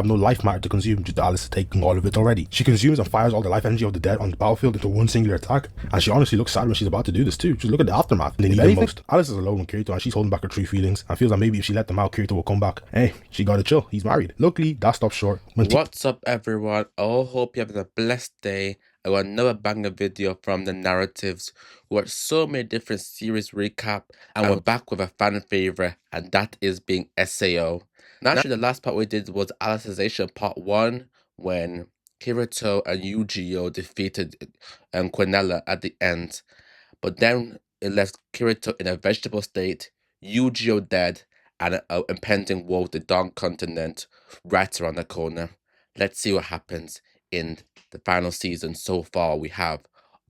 have no life matter to consume due to Alice taking all of it already. She consumes and fires all the life energy of the dead on the battlefield into one singular attack, and she honestly looks sad when she's about to do this too. Just look at the aftermath. They need the most. Alice is alone with Kirito and she's holding back her true feelings and feels that maybe if she let them out, Kirito will come back. Hey, she gotta chill. He's married. Luckily, that stops short. What's up, everyone? I hope you're having a blessed day. I got another banger video from the narratives. We watched so many different series recap, and we're back with a fan favorite, and that is being SAO. Naturally, the last part we did was Alicization part 1, when Kirito and Yu-Gi-Oh defeated Quinella at the end. But then it left Kirito in a vegetable state, Yu-Gi-Oh dead, and an impending war with the Dawn Continent right around the corner. Let's see what happens in the final season so far we have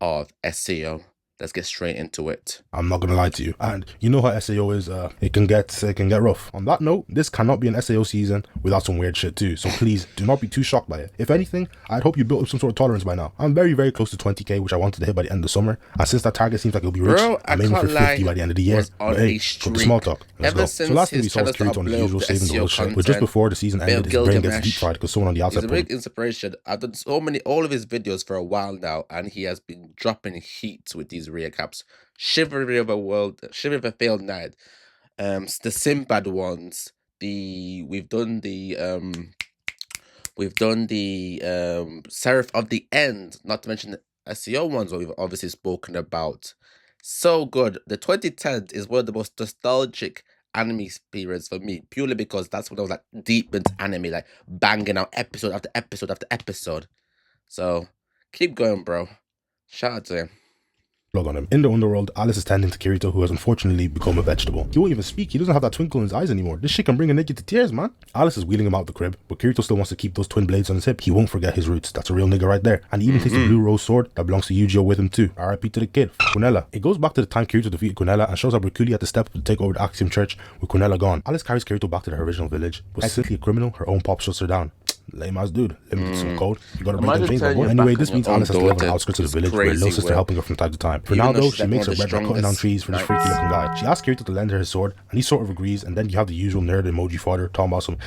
of SAO. Let's get straight into it. I'm not gonna lie to you, and you know how SAO is. It can get rough. On that note, this cannot be an SAO season without some weird shit too. So please do not be too shocked by it. If anything, I'd hope you built up some sort of tolerance by now. I'm very, very close to 20k, which I wanted to hit by the end of the summer. And since that target seems like it'll be reached, I'm aiming for 50 by the end of the year. But hey, small talk. Let's go. So last thing we saw was Kirito on his usual saving the world shit, but just before the season ended, his brain gets deep fried because someone on the outside. He's a big inspiration. I've done all of his videos for a while now, and he has been dropping heat with these recaps. Chivalry of a Failed Knight, the Sinbad ones, we've done the Seraph of the End, not to mention the SEO ones, what we've obviously spoken about. So good. The 2010s is one of the most nostalgic anime periods for me, purely because that's when I was like deep into anime, like banging out episode after episode after episode. So keep going, bro. Shout out to him. Plug on him. In the Underworld, Alice is tending to Kirito, who has unfortunately become a vegetable. He won't even speak. He doesn't have that twinkle in his eyes anymore. This shit can bring a nigga to tears, man. Alice is wheeling him out the crib, but Kirito still wants to keep those twin blades on his hip. He won't forget his roots. That's a real nigga right there. And he even takes the blue rose sword that belongs to Yu-Gi-Oh with him too. RIP to the kid. Quinella. It goes back to the time Kirito defeated Quinella and shows how Briculi had to step up to take over the Axiom Church with Quinella gone. Alice carries Kirito back to her original village, but simply a criminal, her own pop shuts her down. Lame ass dude. Let me get some code. You gotta bring them things on board. Anyway, this means Alice has to live on the outskirts of the village with her little sister helping her from time to time. For now though, she makes her bread by cutting down trees for this freaky looking guy. She asks Kirito to lend her his sword, and he sort of agrees, and then you have the usual nerd emoji fodder talking about some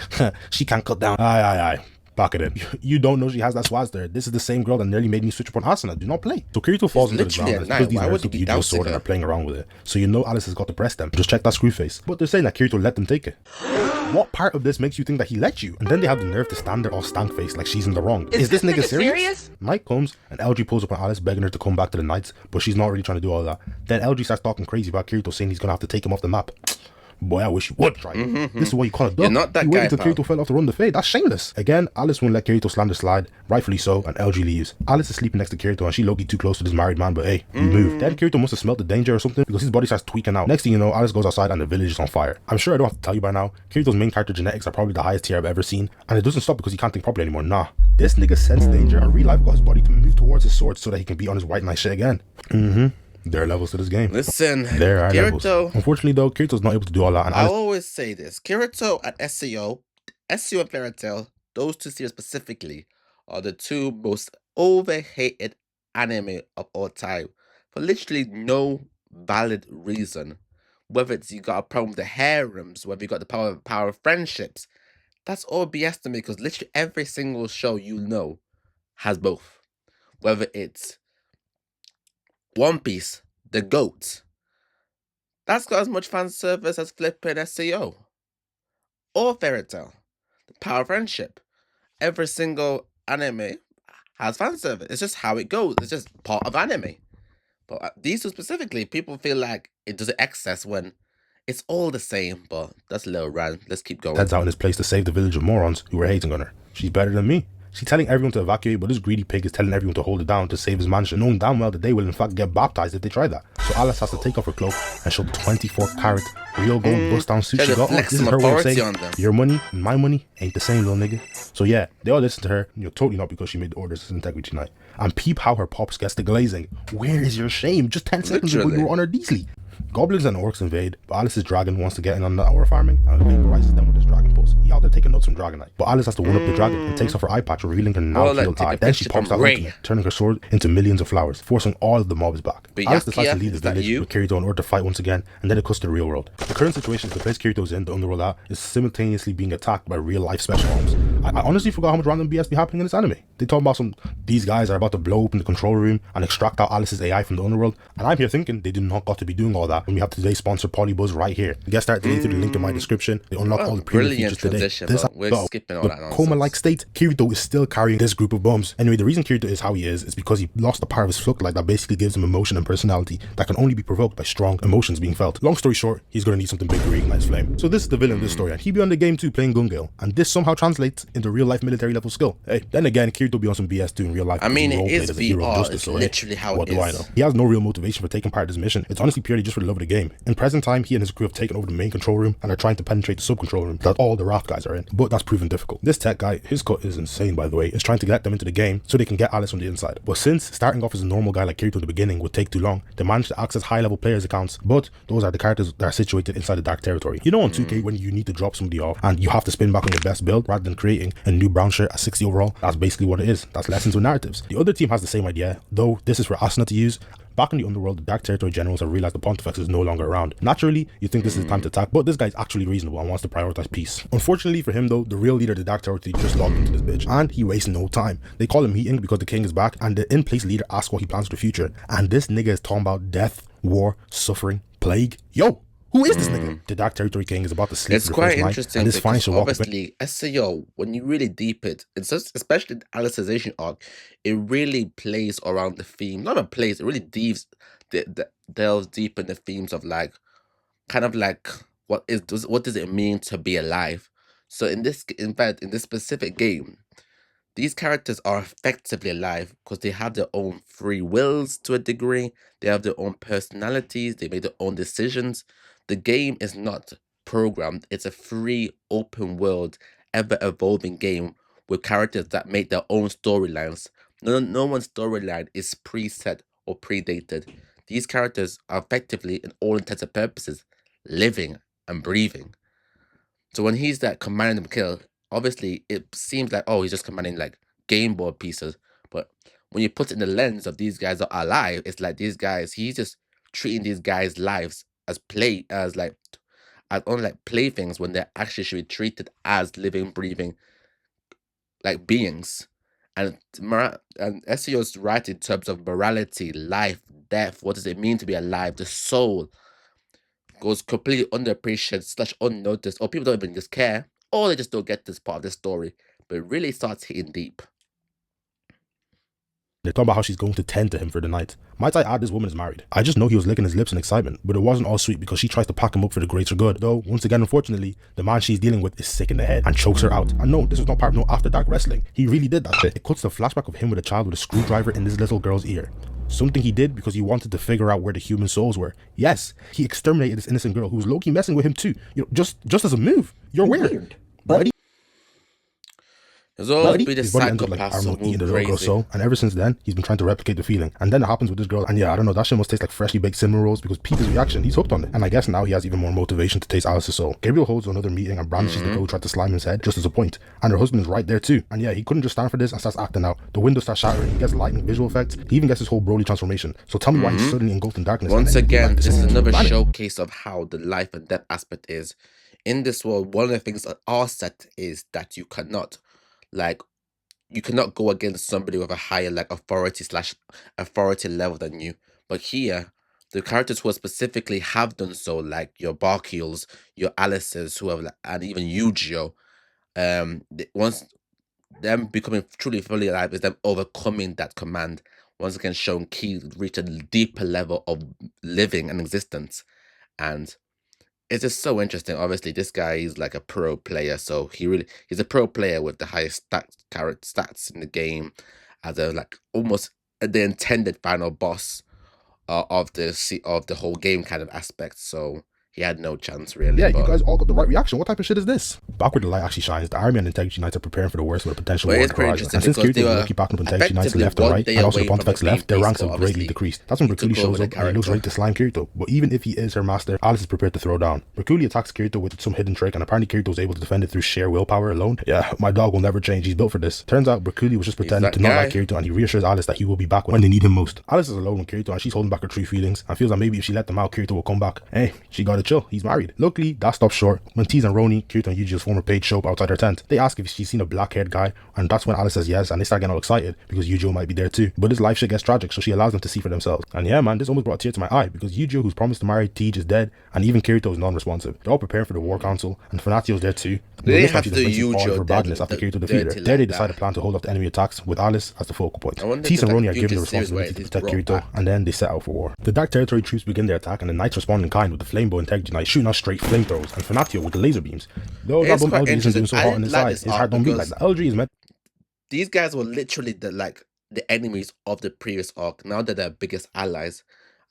she can't cut down. Aye. Back it in. You don't know she has that swaz there. This is the same girl that nearly made me switch up on Asuna. Do not play. So Kirito falls into the ground because these nerds took Yu-Gi-Oh's sword and are playing around with it. So you know Alice has got to press them. Just check that screw face. But they're saying that Kirito let them take it. What part of this makes you think that he let you? And then they have the nerve to stand there all stank faced like she's in the wrong. Is this nigga serious? Night comes and LG pulls up on Alice begging her to come back to the Knights, but she's not really trying to do all that. Then LG starts talking crazy about Kirito, saying he's gonna have to take him off the map. Boy, I wish you would try. This is what you call a dub. You're not that you guy, waited until Kirito fell off to run the fade. That's shameless. Again, Alice won't let Kirito slam the slide, rightfully so, and LG leaves. Alice is sleeping next to Kirito and she low-key too close to this married man, but hey, we move. Then Kirito must have smelled the danger or something because his body starts tweaking out. Next thing you know, Alice goes outside and the village is on fire. I'm sure I don't have to tell you by now, Kirito's main character genetics are probably the highest tier I've ever seen, and it doesn't stop because he can't think properly anymore. Nah, this nigga sensed danger and real life got his body to move towards his sword so that he can be on his white knight shit again. There are levels to this game. Listen, there are levels. Unfortunately though, Kirito's not able to do all that. And I always say this, Kirito and SEO and Fairy Tail, those two series specifically, are the two most overhated anime of all time for literally no valid reason. Whether it's you got a problem with the harems, whether you got the power of friendships, that's all BS to me because literally every single show you know has both. Whether it's One Piece, the GOAT, that's got as much fan service as flipping SEO. Or Fairy Tail, the power of friendship. Every single anime has fan service. It's just how it goes. It's just part of anime. But these two specifically, people feel like it does excess when it's all the same. But that's a little rant. Let's keep going. Heads out in his place to save the village of morons who were hating on her. She's better than me. She's telling everyone to evacuate, but this greedy pig is telling everyone to hold it down to save his mansion, knowing damn well that they will in fact get baptized if they try that. So Alice has to take off her cloak and show 24 karat real gold bust down suit she got. This is her way of saying your money and my money ain't the same, little nigga. So yeah, they all listen to her. You're totally not because she made the orders. It's integrity tonight. And peep how her pops gets the glazing. Where is your shame? Just 10 seconds ago you were on her Deasley. Goblins and orcs invade, but Alice's dragon wants to get in on the ore farming and vaporizes them with his dragon pulse. He out there taking notes from Dragonite. But Alice has to one up the dragon and takes off her eye patch, revealing her now Well, like, healed take a eye. Then she picture pops from out Ray. ultimate, turning her sword into millions of flowers, forcing all of the mobs back. But Alice decides to Yakia, leave the is that village you? with Kirito in order to fight once again, and then it cuts to the real world. The current situation is the place Kirito's in, the Underworld at, is simultaneously being attacked by real life special arms. I honestly forgot how much random BS be happening in this anime. They talk about these guys are about to blow open the control room and extract out Alice's AI from the Underworld, and I'm here thinking they did not got to be doing all that when we have today's sponsor Polybuzz right here. Guest start today through the link in my description. They unlock all the premium features today. This we're skipping all that nonsense. Coma-like state, Kirito is still carrying this group of bums. Anyway, the reason Kirito is how he is because he lost a part of his Fluctlight that basically gives him emotion and personality that can only be provoked by strong emotions being felt. Long story short, he's gonna need something big to reignite his flame. So this is the villain of this story, and he be on the game too playing Gungale, and this somehow translates into real life military level skill. Hey, then again, Kirito be on some BS doing real life. I mean, it roleplayed is as a hero of VR, justice, it's so, literally how what it do I is. know? He has no real motivation for taking part in this mission. It's honestly purely just for the love of the game. In present time, he and his crew have taken over the main control room and are trying to penetrate the sub-control room that all the Wrath guys are in, but that's proven difficult. This tech guy, his cut is insane by the way, is trying to get them into the game so they can get Alice from the inside. But since starting off as a normal guy like Kirito in the beginning would take too long, they managed to access high level players accounts, but those are the characters that are situated inside the dark territory. You know on 2K when you need to drop somebody off and you have to spin back on your best build rather than creating a new brown shirt at 60 overall? That's basically what it is. That's lessons with narratives. The other team has the same idea, though this is for Asuna to use. Back in the Underworld, the Dark Territory generals have realized the Pontifex is no longer around. Naturally, you think this is the time to attack, but this guy's actually reasonable and wants to prioritize peace. Unfortunately for him though, the real leader of the Dark Territory just logged into this bitch, and he wastes no time. They call him meeting because the king is back, and the in-place leader asks what he plans for the future, and this nigga is talking about death, war, suffering, plague. Yo! Who is this nigga? The Dark Territory King is about to sleep It's for the quite first night, interesting and this fine because shall walk up obviously SAO, when you really deep it, it's just, especially the Alicization arc, it really plays around the theme. Not a plays, it really delves deep in the themes of like, kind of like what does it mean to be alive? So in this specific game, these characters are effectively alive because they have their own free wills to a degree. They have their own personalities. They make their own decisions. The game is not programmed. It's a free, open world, ever-evolving game with characters that make their own storylines. No one's storyline is preset or predated. These characters are effectively, in all intents and purposes, living and breathing. So when he's like commanding them kill, obviously it seems like, oh, he's just commanding like game board pieces. But when you put it in the lens of these guys are alive, it's like these guys, he's just treating these guys' lives as only like playthings when they actually should be treated as living, breathing like beings. And SEO's right in terms of morality, life, death, what does it mean to be alive, the soul goes completely underappreciated / unnoticed, or people don't even just care, or they just don't get this part of the story. But it really starts hitting deep. They're talking about how she's going to tend to him for the night. Might I add, this woman is married. I just know he was licking his lips in excitement, but it wasn't all sweet because she tries to pack him up for the greater good. Though, once again, unfortunately, the man she's dealing with is sick in the head and chokes her out. And no, this was not part of no After Dark wrestling. He really did that bit. It cuts to a flashback of him with a child with a screwdriver in this little girl's ear. Something he did because he wanted to figure out where the human souls were. Yes, he exterminated this innocent girl who was low-key messing with him too. You know, just as a move. You're weird. Buddy. There's always been a His body ends up like psychopath Arnold who eating the little girl's crazy. soul, and ever since then, he's been trying to replicate the feeling. And then it happens with this girl, and yeah, I don't know, that shit must taste like freshly baked cinnamon rolls because peep his reaction, he's hooked on it. And I guess now he has even more motivation to taste Alice's soul. Gabriel holds another meeting and brandishes the girl who tried to slime his head just as a point. And her husband is right there too. And yeah, he couldn't just stand for this and starts acting out. The windows start shattering, he gets lightning visual effects, he even gets his whole Broly transformation. So tell me why he's suddenly engulfed in darkness. Once again, this is another showcase of how the life and death aspect is. In this world, one of the things that are set is that you cannot go against somebody with a higher like authority level than you. But here, the characters who specifically have done so, like your Barkiels, your Alices, who have, and even Yu-Gi-Oh, once them becoming truly fully alive is them overcoming that command. Once again, showing Key reach a deeper level of living and existence, and it's just so interesting. Obviously, this guy is like a pro player, so he's a pro player with the highest stats in the game, as a like almost the intended final boss of the whole game kind of aspect. So he had no chance really. Yeah, but, you guys all got the right reaction. What type of shit is this? Back where the light actually shines, the army and Integrity Knights are preparing for the worst with a potential But war on it's the pretty horizon. interesting And since because Kirito they and were Lucky backing up Integrity Knights effectively left and one right, day and also the away from Pontifex being left, their ranks peaceful, have greatly obviously. decreased. That's when He took Merculi over shows the up and he looks character. ready to slime Kirito. But even if he is her master, Alice is prepared to throw down. Merculi attacks Kirito with some hidden trick, and apparently Kirito is able to defend it through sheer willpower alone. Yeah, my dog will never change. He's built for this. Turns out Merculi was just pretending that to not guy. like Kirito, and he reassures Alice that he will be back when they need him most. Alice is alone with Kirito, and she's holding back her true feelings and feels that maybe if she let them out, Kirito will come back. Hey, she gotta chill. He's married. Luckily, that stops short. When Tease and Roni, Kirito and Yuji's former page, show up outside her tent, they ask if she's seen a black-haired guy, and that's when Alice says yes, and they start getting all excited because Yujiro might be there too. But his life shit gets tragic, so she allows them to see for themselves. And yeah, man, this almost brought a tear to my eye because Yujiro, who's promised to marry Teej, is dead, and even Kirito is non-responsive. They're all preparing for the war council, and Fanatio's there too. They This time have she to just brings all of her Yujiro badness dead- after Kirito dirty defeated her. like There they that. decide to plan to hold off the enemy attacks with Alice as the focal point. I wonder Tease if and Roni are Yuji's given the series where responsibility to he's protect brought Kirito, back. and then they set out for war. The Dark Territory troops begin their attack, and the Knights respond in kind with the Flamebow Integrity Knight shooting out straight flamethrowers, and Fanatio with the laser beams. Though that It's bum quite LG isn't doing interesting. so I hot didn't on his like side, this his arc heart don't beat like because that. LG is meant these guys were literally the enemies of the previous arc. Now they're their biggest allies.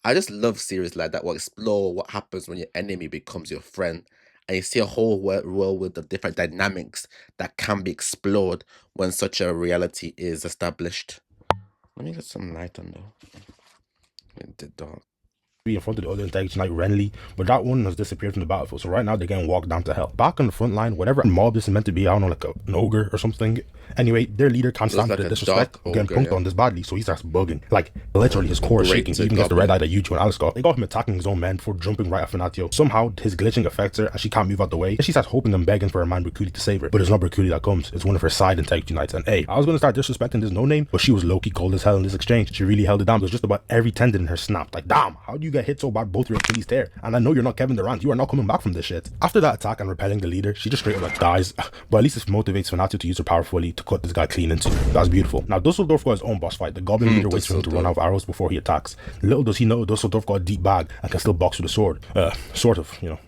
I just love series like that will explore what happens when your enemy becomes your friend, and you see a whole world with the different dynamics that can be explored when such a reality is established. Let me get some light on though. In the dark. be in front of the other Integrity Knight Renly, but that one has disappeared from the battlefield, so right now they're getting walked down to hell. Back on the front line, whatever mob this is meant to be, I don't know, like an ogre or something. Anyway, their leader can't stand like the a disrespect dark of getting ogre, punked yeah. on this badly, so he starts bugging. Like, literally his core is Great shaking. He to even gets the red goblin. eye that Yuji and Alice got. They got him attacking his own men before jumping right at Fanatio. Somehow, his glitching affects her and she can't move out the way. She starts hoping and begging for her man Merculi to save her, but it's not Merculi that comes. It's one of her side Integrity Knights, and hey, I was gonna start disrespecting this no-name, but she was low-key cold as hell in this exchange. She really held it down because just about every tendon in her snapped. Like, damn, how do you get hit so bad both your Achilles tear? And I know you're not Kevin Durant, you are not coming back from this shit. After that attack and repelling the leader, she just straight up like dies, but at least it motivates Fanatio to use her power fully to cut this guy clean into. That's beautiful. Now Dusseldorf got his own boss fight. The goblin leader waits for him to run out of arrows before he attacks. Little does he know Dusseldorf got a deep bag and can still box with a sword. Sort of, you know.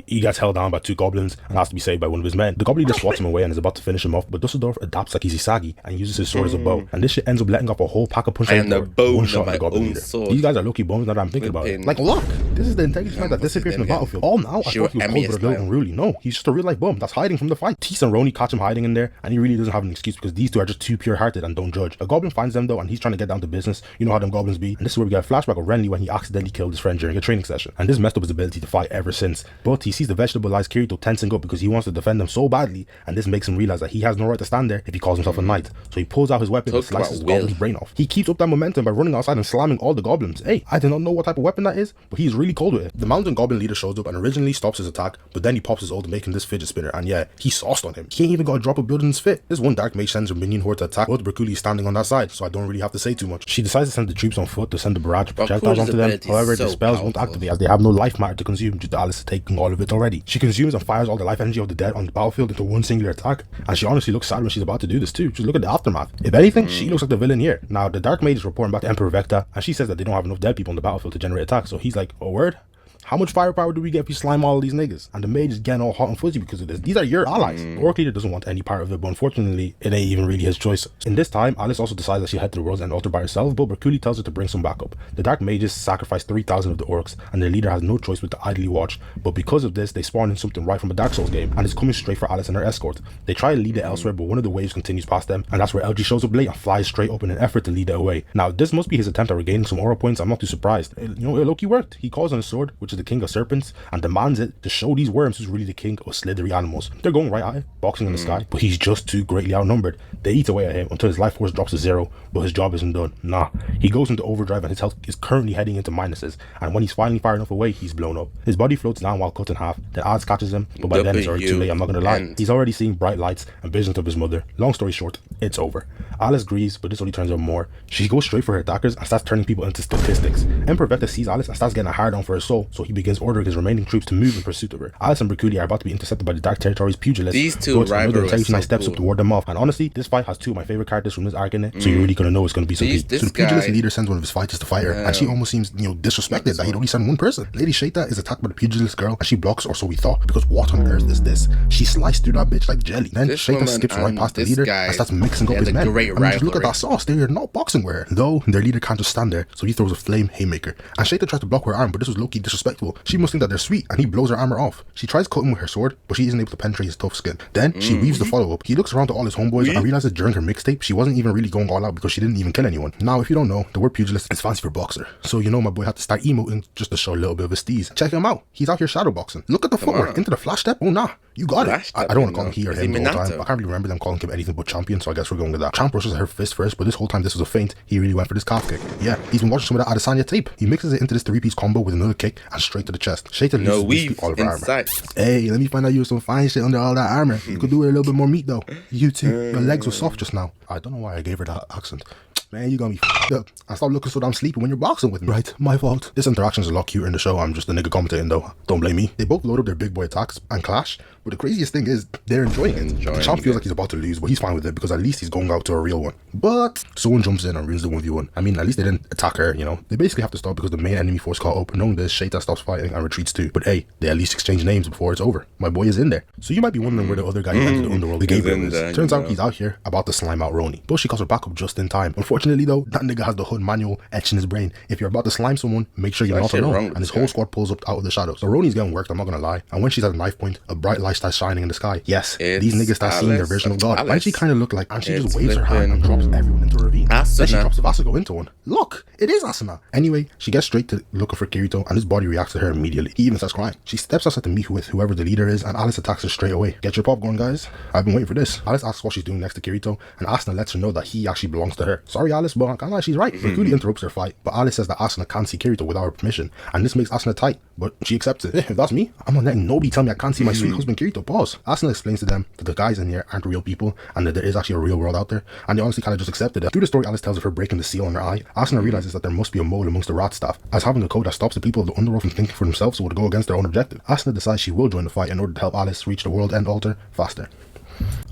He gets held down by two goblins and has to be saved by one of his men. The goblin leader swats him away and is about to finish him off, but Dusseldorf adapts like he's Isagi and uses his sword as a bow. And this shit ends up letting off a whole pack of punches. I am the bone one of shot my at the goblin own leader. sword. These guys are lucky bones now that I'm thinking about it. Like, look, this is the Integrity Knight that what's his disappeared from the name battlefield. All now, I Shiro thought he was Emi cold but a little style. unruly. No, he's just a real life bum that's hiding from the fight. Tease and Roni catch him hiding in there, and he really doesn't have an excuse because these two are just too pure-hearted and don't judge. A goblin finds them though, and he's trying to get down to business. You know how them goblins be. And this is where we get a flashback of Renly when he accidentally killed his friend during a training session. And this messed up his ability to fight ever since. But he sees the vegetable-ized Kirito tensing up because he wants to defend them so badly, and this makes him realize that he has no right to stand there if he calls himself a knight. So he pulls out his weapon and Talk about slices the will. goblin's brain off. He keeps up that momentum by running outside and slamming all the goblins. Hey, I do not know what type of weapon that is, but he's really cold with it. The mountain goblin leader shows up and originally stops his attack, but then he pops his ult, making this fidget spinner, and yeah, he sauced on him. He ain't even got a drop of blood in his fit. This one dark mage sends her minion horde to attack, but Merculi is standing on that side, so I don't really have to say too much. She decides to send the troops on foot to send the barrage of projectiles Merculi's onto them. ability is However, so the spells won't powerful. activate as they have no life matter to consume due to Alice taking all of it already. She consumes and fires all the life energy of the dead on the battlefield into one singular attack, and she honestly looks sad when she's about to do this too. Just look at the aftermath. If anything, she looks like the villain here. Now, the Dark Mage is reporting back to Emperor Vecta, and she says that they don't have enough dead people on the battlefield to generate attacks, so he's like, oh word? How much firepower do we get if we slime all of these niggas? And the mage is getting all hot and fuzzy because of this. These are your allies. The Orc leader doesn't want any part of it, but unfortunately, it ain't even really his choice. In this time, Alice also decides that she'll head to the World's End altar by herself, but Merculi tells her to bring some backup. The Dark Mages sacrifice 3,000 of the Orcs, and their leader has no choice but to idly watch. But because of this, they spawn in something right from a Dark Souls game, and it's coming straight for Alice and her escort. They try to lead it elsewhere, but one of the waves continues past them, and that's where LG shows up late and flies straight up in an effort to lead it away. Now, this must be his attempt at regaining some aura points. I'm not too surprised. It low-key worked. He calls on his sword, which is the King of Serpents, and demands it to show these worms who's really the king of slithery animals. They're going right at it, boxing in the sky, but he's just too greatly outnumbered. They eat away at him until his life force drops to 0, but his job isn't done. Nah, he goes into overdrive and his health is currently heading into minuses, and when he's finally far enough away, he's blown up. His body floats down while cut in half, then Alice catches him, but by then it's already too late, I'm not gonna lie. He's already seeing bright lights and visions of his mother. Long story short, it's over. Alice grieves, but this only turns out more. She goes straight for her attackers and starts turning people into statistics. Emperor Vecta sees Alice and starts getting a hard on for her soul, so he begins ordering his remaining troops to move in pursuit of her. Alice and Merculi are about to be intercepted by the Dark Territory's pugilists. These two rivalries Integrity Knight so steps up to ward them off, and honestly, this fight has two of my favorite characters from this arc in it, so you're really gonna know it's gonna be some heat. So the pugilist leader sends one of his fighters to fight her, and she almost seems, disrespected that he'd only send one person. Lady Shaita is attacked by the pugilist girl, and she blocks, or so we thought, because what on earth is this? She sliced through that bitch like jelly. Then This Shaita woman skips right and past the this leader guy, and starts mixing up they his had a men. great I mean, just look at that sauce. They're not boxing wear. Though, their leader can't just stand there, so he throws a flame haymaker. And Shayta tries to block her arm, but this was low-key disrespectful. She must think that they're sweet, and he blows her armor off. She tries cutting with her sword, but she isn't able to penetrate his tough skin. Then, she weaves the follow-up. He looks around to all his homeboys and realizes during her mixtape, she wasn't even really going all out because she didn't even kill anyone. Now, if you don't know, the word pugilist is fancy for boxer. So, you know, my boy had to start emoting just to show a little bit of his steez. Check him out. He's out here shadow boxing. Look at the footwork into the flash step. Oh, nah. You got it. I don't want to call him he or him the whole time. I can't really remember them calling him anything but champion, so I guess we're going with that. Champ rushes her fist first, but this whole time this was a feint. He really went for this calf kick. Yeah, he's been watching some of that Alicization tape. He mixes it into this three-piece combo with another kick and straight to the chest. Shayta loses all of her armor. Hey, let me find out you have some fine shit under all that armor. You could do with a little bit more meat though. You too. Your legs were soft just now. I don't know why I gave her that accent. Man, you got me f***ed up. I stop looking so damn sleepy when you're boxing with me. Right, my fault. This interaction is a lot cuter in the show. I'm just a nigga commentating though. Don't blame me. They both load up their big boy attacks and clash, but the craziest thing is they're enjoying it. The champ feels like he's about to lose, but he's fine with it because at least he's going out to a real one. But someone jumps in and ruins the 1v1. I mean, at least they didn't attack her, you know. They basically have to stop because the main enemy force caught up. Knowing this, Shayta stops fighting and retreats too. But hey, they at least exchange names before it's over. My boy is in there. So you might be wondering where the other guy entered the Underworld, Gabriel, is. Turns out he's out here about to slime out Roni. But she calls her back up just in time. Unfortunately though, that nigga has the hood manual etched in his brain. If you're about to slime someone, make sure you're not alone. And his whole squad pulls up out of the shadows. So Roni's getting worked, I'm not gonna lie. And when she's at a knife point, a bright light starts shining in the sky. Yes, these niggas start seeing their version of God. Why does she kind of look like? And she just waves her hand and drops everyone into a ravine. Then she drops Vasco into one. Look, it is Asuna. Anyway, she gets straight to looking for Kirito, and his body reacts to her immediately. He even starts crying. She steps outside to meet with whoever the leader is, and Alice attacks her straight away. Get your popcorn, guys. I've been waiting for this. Alice asks what she's doing next to Kirito, and Asuna lets her know that he actually belongs to her. Sorry, Alice, but I can't lie, she's right. Rikuli interrupts their fight, but Alice says that Asuna can't see Kirito without her permission, and this makes Asuna tight, but she accepts it. If that's me, I'm not letting nobody tell me I can't see my sweet husband Kirito. Pause. Asuna explains to them that the guys in here aren't real people, and that there is actually a real world out there, and they honestly kind of just accepted it. Through the story, Alice tells of her breaking the seal on her eye. Asuna realizes that there must be a mole amongst the rat staff, as having a code that stops the people of the Underworld from thinking for themselves would go against their own objective. Asuna decides she will join the fight in order to help Alice reach the world end altar faster.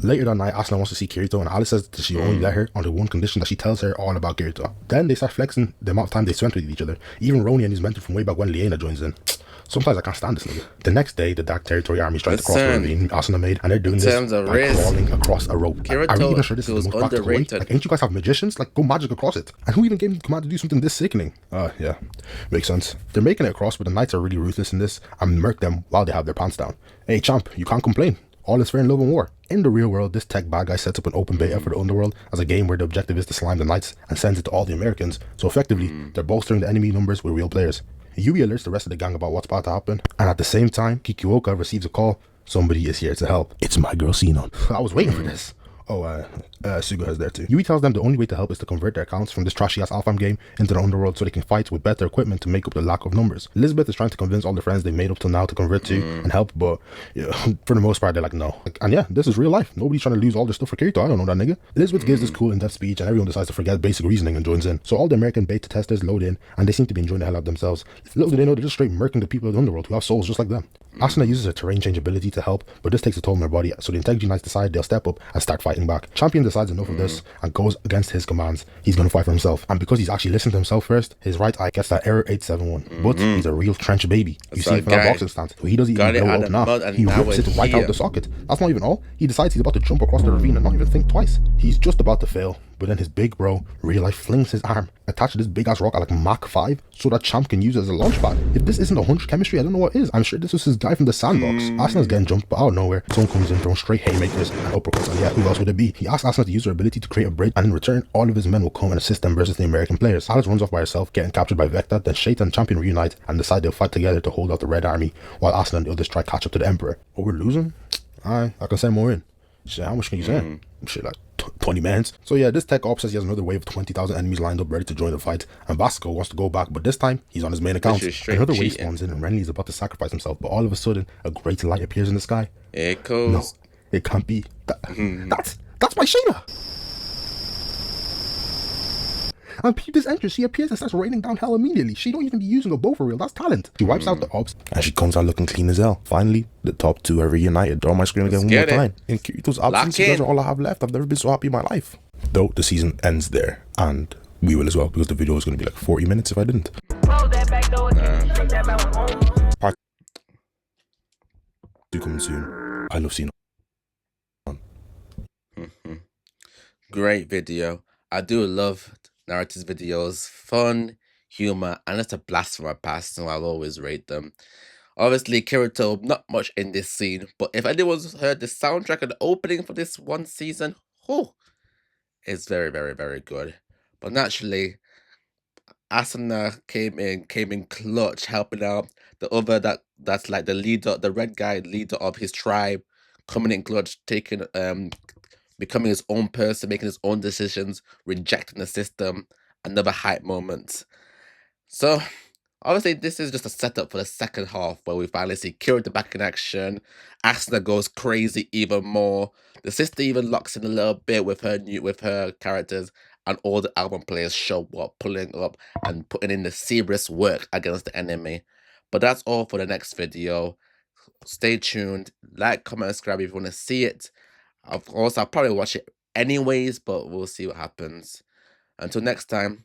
Later that night, Asuna wants to see Kirito, and Alice says that she only let her on the one condition that she tells her all about Kirito. Then they start flexing the amount of time they spent with each other. Even Roni and his mentor from way back when, Liena, joins in. Sometimes I can't stand this nigga. The next day, the Dark Territory army is trying to cross the ravine Asuna made, and they're doing this by crawling across a rope. Are we even sure this is the most practical way? Like, ain't you guys have magicians? Like, go magic across it. And who even gave them the command to do something this sickening? Yeah, makes sense. They're making it across, but the knights are really ruthless in this and murk them while they have their pants down. Hey, champ, you can't complain. All is fair in love and war. In the real world, this tech bad guy sets up an open beta for the Underworld as a game where the objective is to slime the knights and sends it to all the Americans. So effectively, they're bolstering the enemy numbers with real players. Yui alerts the rest of the gang about what's about to happen, and at the same time, Kikioka receives a call. Somebody is here to help. It's my girl Sinon. I was waiting for this. Oh, Suga is there too. Yui tells them the only way to help is to convert their accounts from this trashy ass Alfheim game into the Underworld so they can fight with better equipment to make up the lack of numbers. Elizabeth is trying to convince all the friends they made up till now to convert to and help, but yeah, for the most part they're like no. And yeah, this is real life. Nobody's trying to lose all their stuff for Kirito. I don't know that nigga. Elizabeth gives this cool in-depth speech and everyone decides to forget basic reasoning and joins in. So all the American beta testers load in and they seem to be enjoying the hell out of themselves. Little do they know they're just straight murking the people of the Underworld who have souls just like them. Asuna uses her terrain change ability to help, but this takes a toll on their body, so the Integrity Knights decide they'll step up and start fighting back. Champion decides enough of this and goes against his commands. He's going to fight for himself, and because he's actually listened to himself first, his right eye gets that error 871. But he's a real trench baby. You see it from that boxing stance. So he doesn't even blow up now. He rips it right out the socket. That's not even all. He decides he's about to jump across the ravine and not even think twice. He's just about to fail, but then his big bro, real life, flings his arm attached to this big ass rock at like Mach 5 so that Champ can use it as a launch pad. If this isn't 100 chemistry, I don't know what is. I'm sure this was his guy from the sandbox. Asuna's getting jumped, but out of nowhere, someone comes in, throwing straight haymakers and uppercuts, and yeah, who else would it be? He asks Asuna to use her ability to create a bridge, and in return, all of his men will come and assist them versus the American players. Alice runs off by herself, getting captured by Vecta, then Shayta and Champion reunite and decide they'll fight together to hold out the Red Army, while Asuna and the others try to catch up to the Emperor. But we're losing? I can send more in. Shit, how much can you send? Shit, like 20 mans. So yeah, this tech op says he has another wave of 20,000 enemies lined up ready to join the fight, and Vasco wants to go back, but this time he's on his main account. Another wave spawns in and Renly is about to sacrifice himself, but all of a sudden a great light appears in the sky. Echoes. No, it can't be. That's my Shayna. And peep this entrance, she appears and starts raining down hell immediately. She don't even be using a bow for real, that's talent. She wipes out the ops and she comes out looking clean as hell. Finally, the top two are reunited. Draw my screen again one more time. In Kirito's absence, you guys are all I have left. I've never been so happy in my life. Though the season ends there, and we will as well, because the video is going to be like 40 minutes if I didn't. Part 2 coming soon. I love seeing Great video. I do love narratives videos, fun, humor, and it's a blast from my past, so I'll always rate them. Obviously, Kirito, not much in this scene, but if anyone's heard the soundtrack and the opening for this one season, oh, it's very, very, very good. But naturally, Asuna came in clutch, helping out the other that's like the leader, the red guy, leader of his tribe, coming in clutch, taking becoming his own person, making his own decisions, rejecting the system. Another hype moment. So obviously, this is just a setup for the second half where we finally see Kirito back in action. Asuna goes crazy even more. The sister even locks in a little bit with her characters, and all the album players show up, pulling up and putting in the serious work against the enemy. But that's all for the next video. Stay tuned. Like, comment, and subscribe if you want to see it. Of course, I'll probably watch it anyways, but we'll see what happens. Until next time,